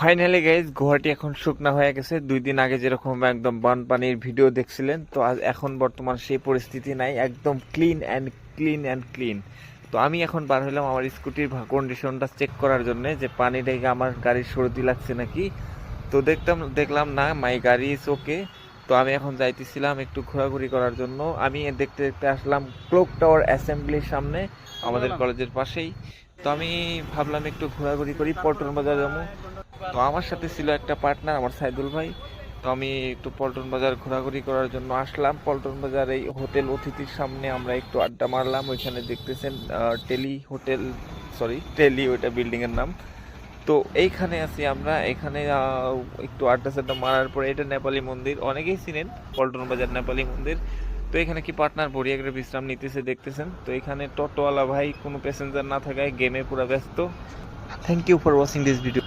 Finally guys Guwahati এখন শুকনা হয়ে গেছে। 2 দিন আগে যেরকম একদম বানপানির ভিডিও দেখছিলেন, তো আজ এখন বর্তমান সেই পরিস্থিতি নাই, একদম ক্লিন। তো আমি এখন বার হলাম আমার স্কুটির কন্ডিশনটা চেক করার জন্য, যে পানি লেগে আমার গাড়ির সর্দি লাগছে নাকি। তো দেখলাম না, মাই গাড়ি ইজ ওকে। তো আমি এখন যাইতেছিলাম একটু ঘোরাঘুরি করার জন্য। আমি দেখতে দেখতে আসলাম ক্লক টাওয়ার অ্যাসেম্বলির সামনে, আমাদের কলেজের পাশেই। তো আমি ভাবলাম একটু ঘোরাঘুরি করি, পল্টন বাজার যাবো। তো আমার সাথে ছিল একটা পার্টনার, আমার সাইদুল ভাই। তো আমি একটু পল্টন বাজার ঘোরাঘুরি করার জন্য আসলাম। পল্টন বাজার এই হোটেল অতিথির সামনে আমরা একটু আড্ডা মারলাম। ওইখানে দেখতেছেন টেলি হোটেল, সরি টেলি, ওইটা বিল্ডিং এর নাম। তো এইখানে আছি আমরা, এখানে একটু আড্ডা সাড্ডা মারার পরে, এটা নেপালি মন্দির, অনেকেই চিনেন পল্টন বাজার নেপালি মন্দির। তো এখানে কি পার্টনার বড়িয়া করে বিশ্রাম নিতেছে দেখতেছেন। তো এখানে টোটোওয়ালা ভাই কোনো প্যাসেঞ্জার না থাকায় গেমে পুরো ব্যস্ত। Thank you for watching this video.